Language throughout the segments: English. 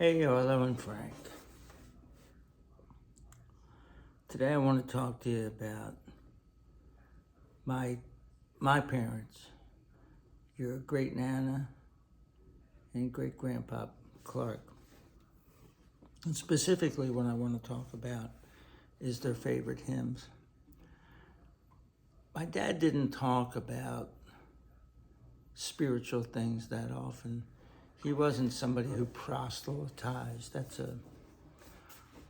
Hey, Arlo and Frank. Today I want to talk to you about my parents, your great nana and great grandpa Clark. And specifically, what I want to talk about is their favorite hymns. My dad didn't talk about spiritual things that often. He wasn't somebody who proselytized. That's a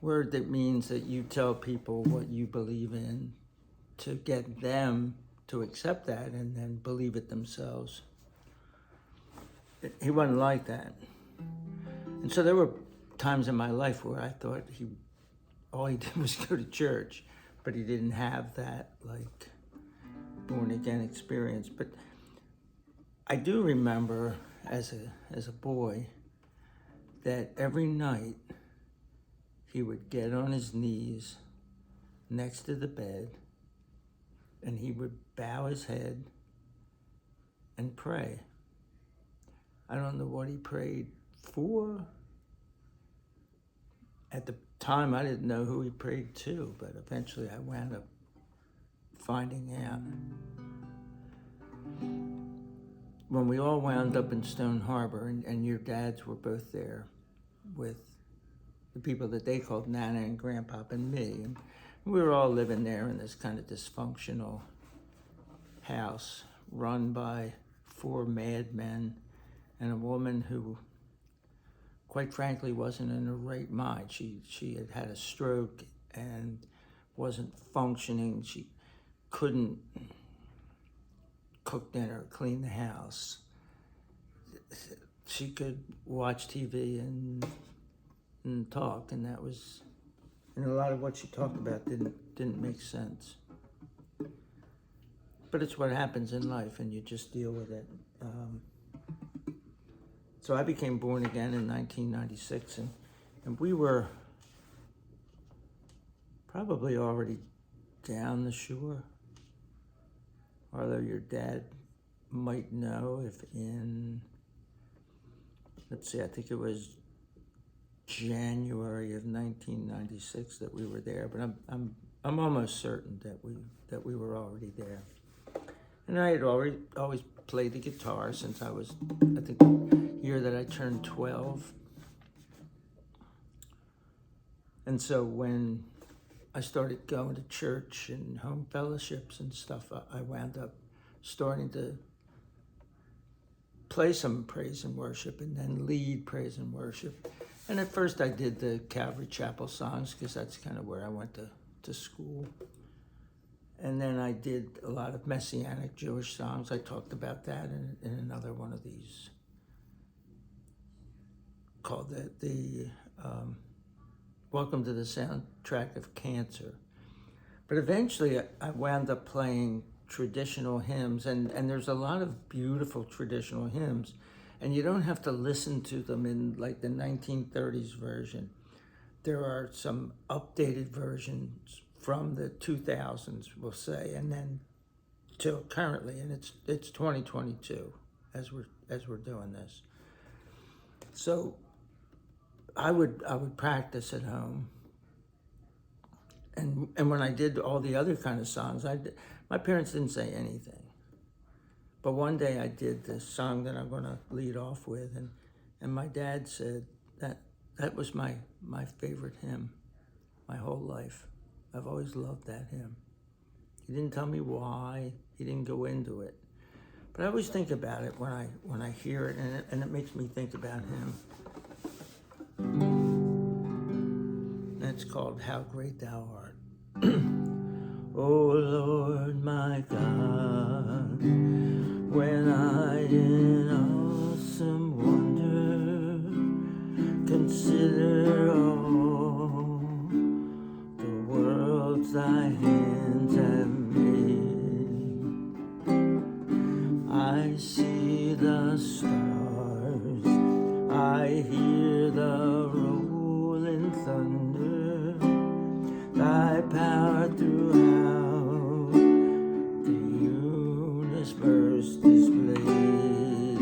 word that means that you tell people what you believe in to get them to accept that and then believe it themselves. He wasn't like that. And so there were times in my life where I thought all he did was go to church, but he didn't have that like born again experience. But I do remember as a boy that every night he would get on his knees next to the bed and he would bow his head and pray. I don't know what he prayed for. At the time, I didn't know who he prayed to, but eventually I wound up finding out. When we all wound up in Stone Harbor, and your dads were both there with the people that they called Nana and Grandpa and me, and we were all living there in this kind of dysfunctional house run by 4 madmen and a woman who, quite frankly, wasn't in her right mind. She had had a stroke and wasn't functioning. She couldn't cook dinner, clean the house. She could watch TV and talk, and that was, and a lot of what she talked about didn't make sense. But it's what happens in life, and you just deal with it. So I became born again in 1996, and we were probably already down the shore. Although your dad might know if in, let's see, I think it was January of 1996 that we were there, but I'm almost certain that we were already there. And I had always played the guitar since I was, I think, the year that I turned 12. And so when I started going to church and home fellowships and stuff, I wound up starting to play some praise and worship and then lead praise and worship. And at first I did the Calvary Chapel songs because that's kind of where I went to school. And then I did a lot of Messianic Jewish songs. I talked about that in another one of these called the Welcome to the Soundtrack of Cancer. But eventually I wound up playing traditional hymns, and there's a lot of beautiful traditional hymns, and you don't have to listen to them in like the 1930s version. There are some updated versions from the 2000s, we'll say, and then till currently, and it's 2022 as we're doing this. So I would practice at home, and when I did all the other kind of songs, my parents didn't say anything. But one day I did this song that I'm going to lead off with, and my dad said that was my favorite hymn my whole life. I've always loved that hymn. He didn't tell me why. He didn't go into it. But I always think about it when I hear it, and it makes me think about him. It's called How Great Thou Art. O Lord my God, when I in awesome wonder consider all the worlds thy hands have made, I see the stars, I hear the rolling thunder, thy power throughout the universe displayed.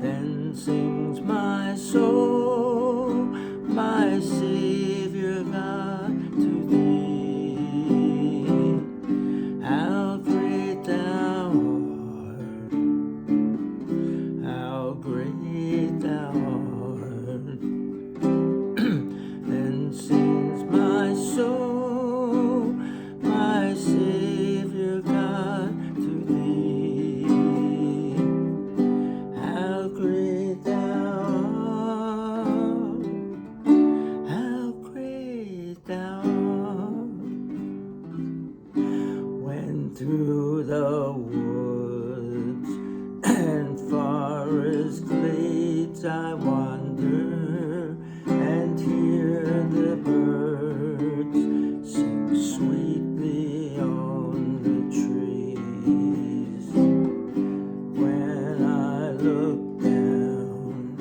Then sings my soul, soul, my Savior God, to thee. How great thou art, how great thou art. Then sings my soul, my Savior God, to thee. How great thou art, how great thou art. When through the woods and forest glades I wander and hear the birds sing sweetly on the trees. When I look down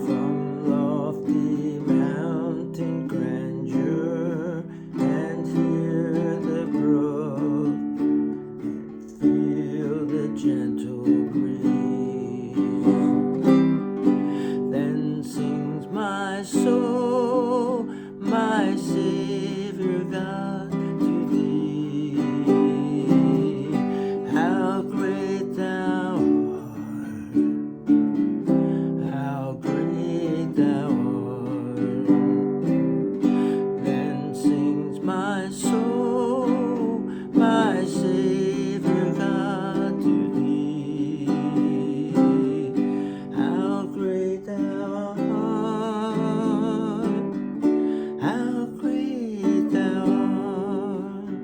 from lofty mountain grandeur and hear the brook and feel the gentle breeze, then sings my soul, my Savior God, to thee. How great thou art, how great thou art. Then sings my soul, my Savior God, to thee. How great thou art, how great thou art.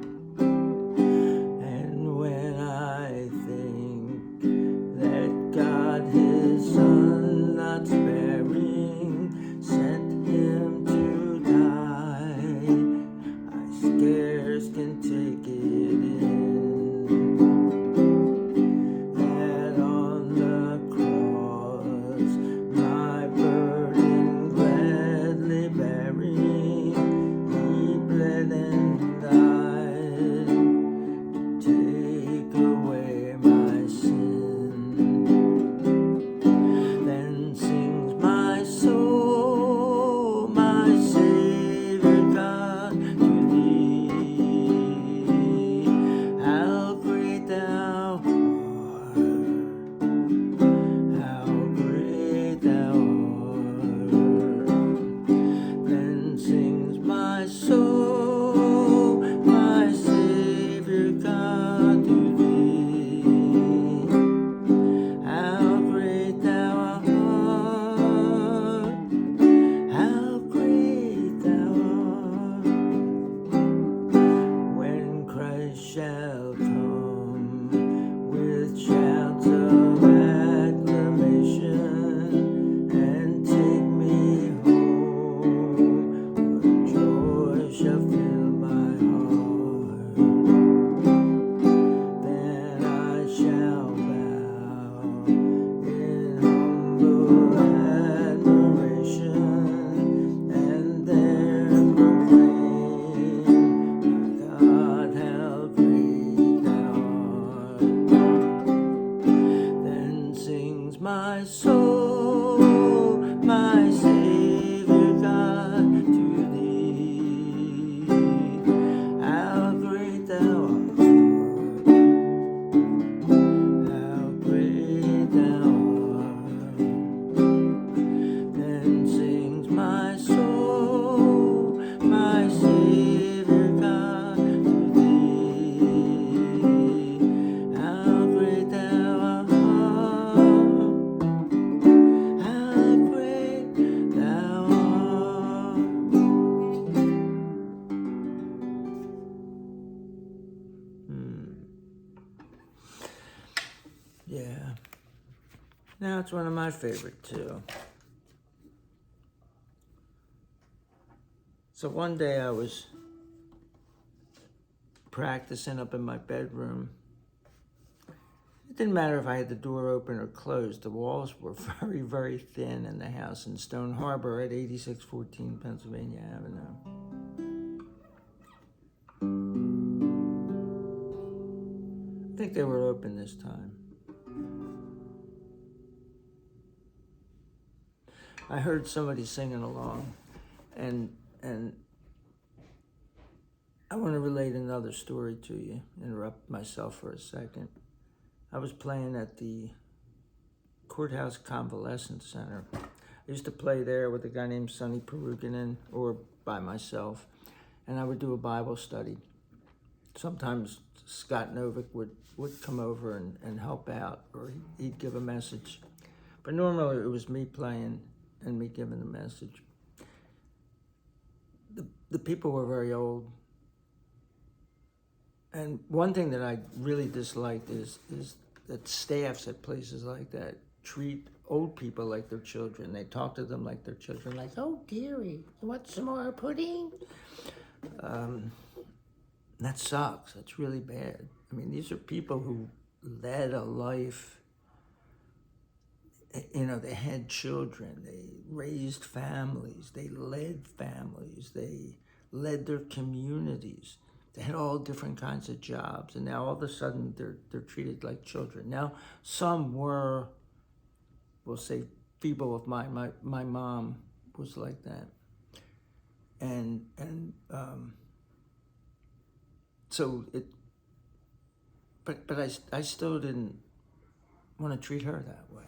And when I think that God his Son not sparing sent him to die, I scarce can take it in, that on the cross my burden gladly bearing, he bled and died to take away my sin. Then sings my soul, my Savior God, to thee. How great thou art, how great thou art. Then sings my soul, my Savior God, to thee. How great thou art, how great thou art. When Christ shall come with shouts of acclamation and take me home, what joy shall fill my heart. Then I shall bow in humble admiration and there proclaim, God, how great thou art. Then sings my soul, my Savior God, to thee. How great thou art, how great thou art. Then sings my soul, my Savior God, to thee. How great thou art, how great thou art. Yeah. Now it's one of my favorite too. So one day I was practicing up in my bedroom. It didn't matter if I had the door open or closed. The walls were very, very thin in the house in Stone Harbor at 8614 Pennsylvania Avenue. I think they were open this time. I heard somebody singing along, and I want to relate another story to you, interrupt myself for a second. I was playing at the Courthouse Convalescent Center. I used to play there with a guy named Sonny Peruginan, or by myself, and I would do a Bible study. Sometimes Scott Novick would come over and help out, or he'd give a message. But normally it was me playing and me giving the message. The people were very old. And one thing that I really disliked is that staffs at places like that treat old people like their children. They talk to them like their children, like, "Oh, dearie, you want some more pudding?" That sucks. That's really bad. I mean, these are people who led a life. You know, they had children, they raised families, they led families, they led their communities. They had all different kinds of jobs, and now all of a sudden they're treated like children. Now, some were, we'll say, feeble of mind. My mom was like that, and so it. But I still didn't want to treat her that way,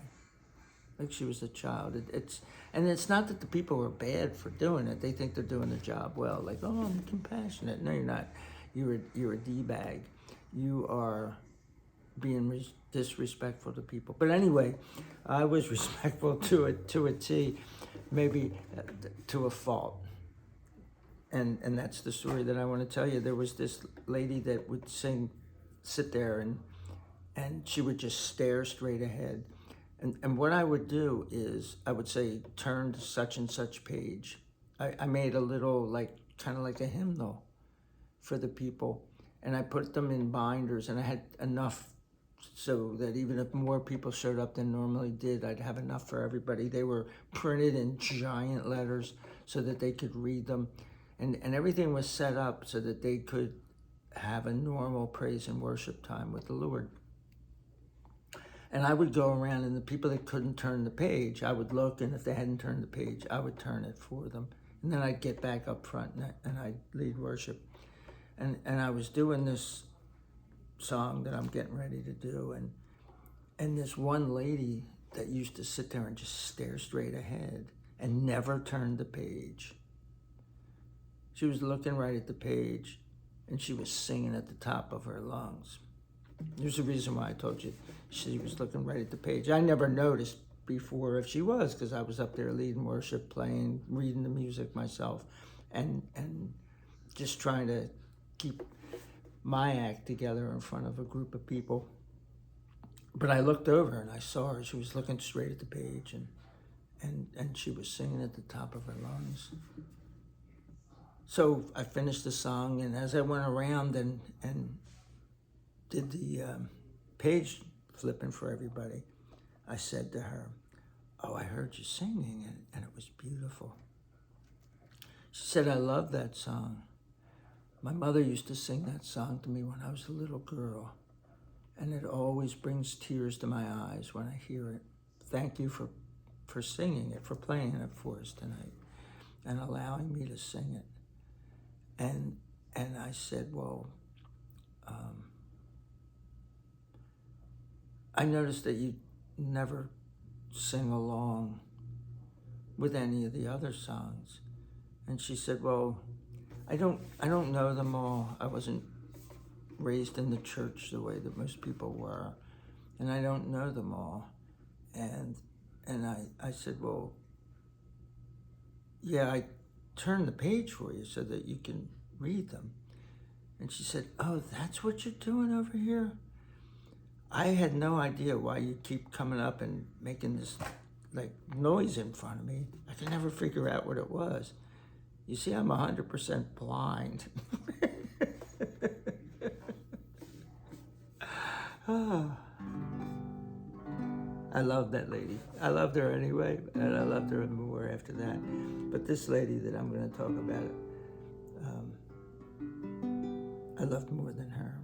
like she was a child. It's not that the people are bad for doing it. They think they're doing the job well. Like, oh, I'm compassionate. No, you're not. You're a D-bag. You are being disrespectful to people. But anyway, I was respectful to a T, maybe to a fault. And that's the story that I want to tell you. There was this lady that would sit there and she would just stare straight ahead. And what I would do is I would say, turn to such and such page. I made a little, kind of like a hymnal for the people. And I put them in binders, and I had enough so that even if more people showed up than normally did, I'd have enough for everybody. They were printed in giant letters so that they could read them. And everything was set up so that they could have a normal praise and worship time with the Lord. And I would go around, and the people that couldn't turn the page, I would look, and if they hadn't turned the page, I would turn it for them. And then I'd get back up front, and I'd lead worship. And I was doing this song that I'm getting ready to do, and this one lady that used to sit there and just stare straight ahead and never turned the page. She was looking right at the page, and she was singing at the top of her lungs. There's a reason why I told you she was looking right at the page. I never noticed before if she was, because I was up there leading worship, playing, reading the music myself, and just trying to keep my act together in front of a group of people. But I looked over and I saw her. She was looking straight at the page, and she was singing at the top of her lungs. So I finished the song, and as I went around and did the page flipping for everybody, I said to her, "Oh, I heard you singing, and it was beautiful." She said, "I love that song. My mother used to sing that song to me when I was a little girl, and it always brings tears to my eyes when I hear it. Thank you for singing it, for playing it for us tonight, and allowing me to sing it." And I said, "Well, I noticed that you never sing along with any of the other songs." And she said, "Well, I don't know them all. I wasn't raised in the church the way that most people were, and I don't know them all." And I said, "Well, yeah, I turned the page for you so that you can read them." And she said, "Oh, that's what you're doing over here? I had no idea why you keep coming up and making this noise in front of me. I could never figure out what it was. You see, I'm 100% blind." I love that lady. I loved her anyway, and I loved her more after that. But this lady that I'm going to talk about, I loved more than her.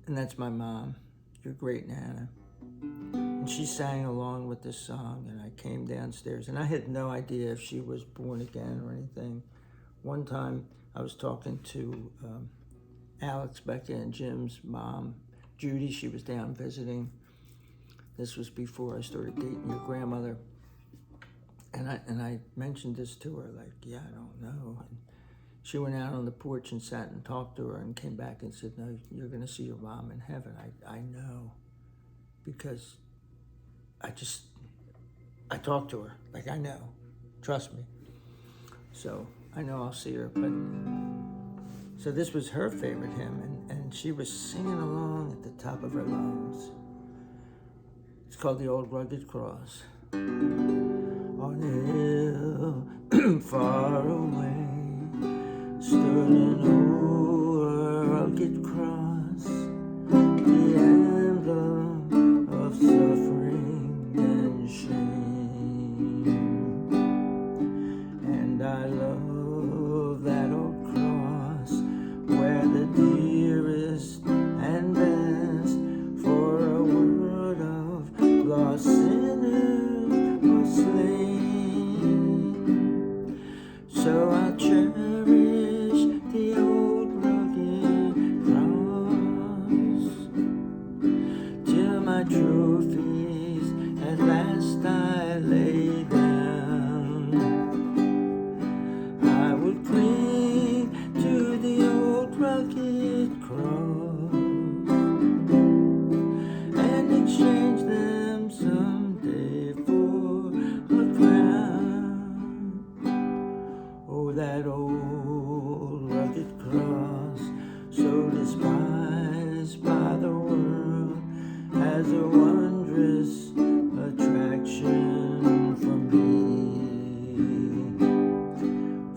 And that's my mom, your great Nana. And she sang along with this song, and I came downstairs, and I had no idea if she was born again or anything. One time, I was talking to Alex, Becca, and Jim's mom, Judy. She was down visiting. This was before I started dating your grandmother. And I mentioned this to her, like, yeah, I don't know. And she went out on the porch and sat and talked to her and came back and said, no, you're going to see your mom in heaven. I know. Because I talked to her. Like, I know. Trust me. So I know I'll see her. But so this was her favorite hymn, and she was singing along at the top of her lungs. It's called The Old Rugged Cross. On a hill far away stood an old rugged cross, the emblem of suffering and shame. And I love that old cross where the dearest and best for a word of lost sinners was slain. So I'll cherish the old rugged cross till my trophies at last I lay down. I will cling to the old rugged cross and exchange them someday for a crown. Oh, that old rugged cross, so despised by the world, has a wondrous attraction for me.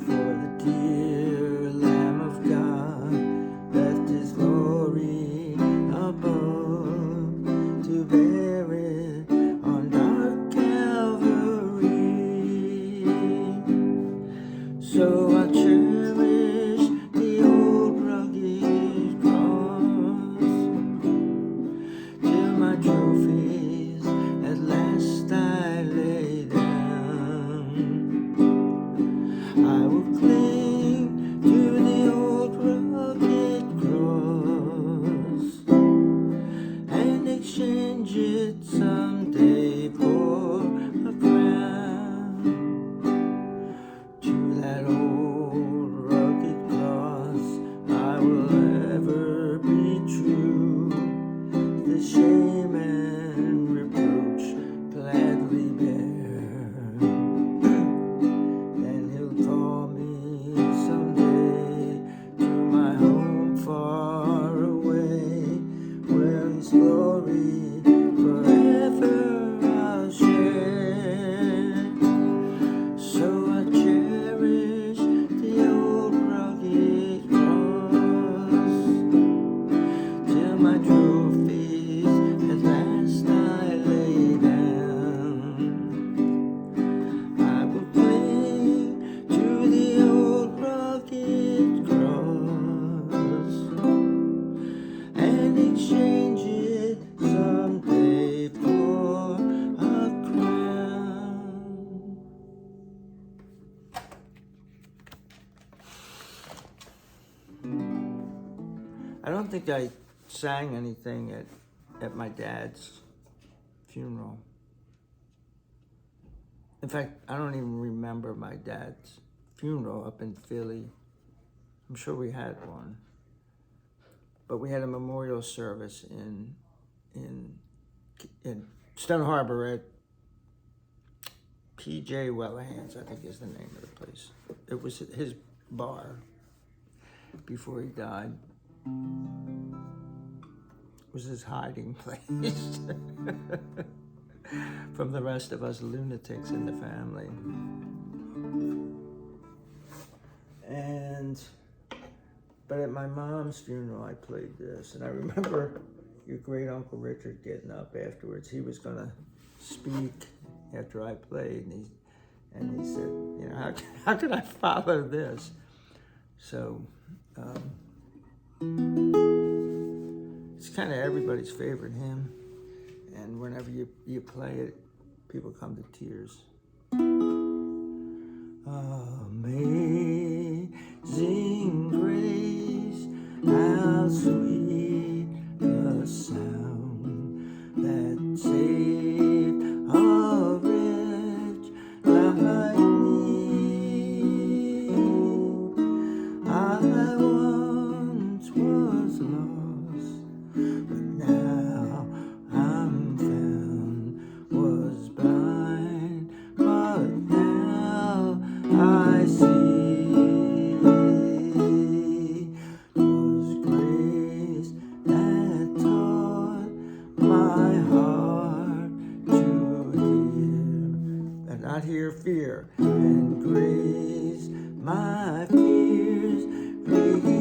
For the dear Lamb of God left his glory above to bear it on dark Calvary. So I cherish the old rugged cross till my trophies at last I lay down. I will cling to the old rugged cross and exchange it someday for a crown. To that old rugged cross I will ever be true. The shame and reproach gladly bear. And he'll call me someday to my home far away, where his glory forever I'll share. So I cherish the old rugged cross till my trophies at last I lay down. I will cling to the old rugged cross and exchange it someday for a crown. I don't think I sang anything at my dad's funeral. In fact, I don't even remember my dad's funeral up in Philly. I'm sure we had one. But we had a memorial service in Stone Harbor at P.J. Wellahan's, I think is the name of the place. It was his bar before he died. It was his hiding place from the rest of us lunatics in the family. But at my mom's funeral, I played this, and I remember your great Uncle Richard getting up afterwards. He was gonna speak after I played, and he said, you know, how could I follow this? So it's kind of everybody's favorite hymn, And whenever you play it, people come to tears. Amazing grace, how sweet the sound that saved a wretch like me. I once was lost, but now I'm found, was blind, but now I see. 'Twas grace that taught my heart to hear, and not hear fear, and grace my fears relieved.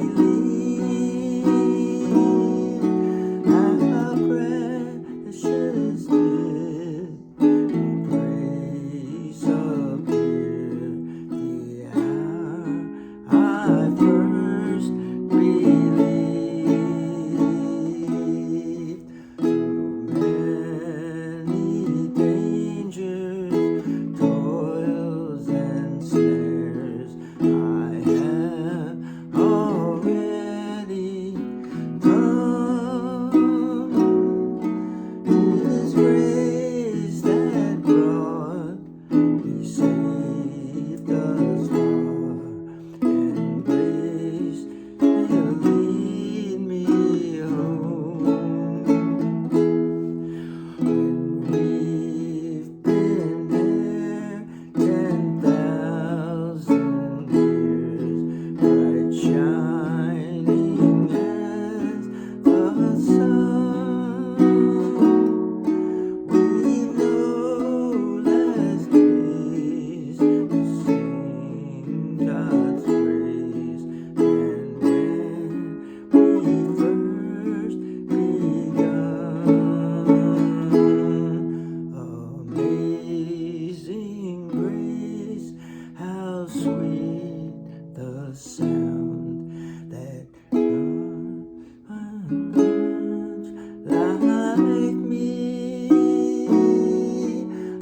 How precious did grace appear the hour I first believed. Through many dangers, toils and snares, I have already come. His grace that brought me safe thus far, and grace will lead me home. When we've been there 10,000 years, bright shining as the sun, we've no less days to sing God's praise than when we first begun. Amazing grace, how sweet the sound that once like me.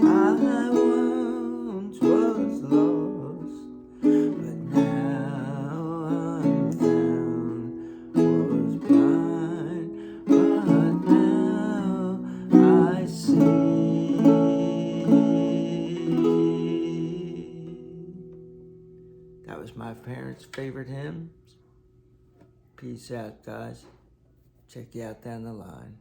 I once was lost, but now I'm found, was blind, but now I see. That was my parents' favorite hymns. Peace out, guys. Check you out down the line.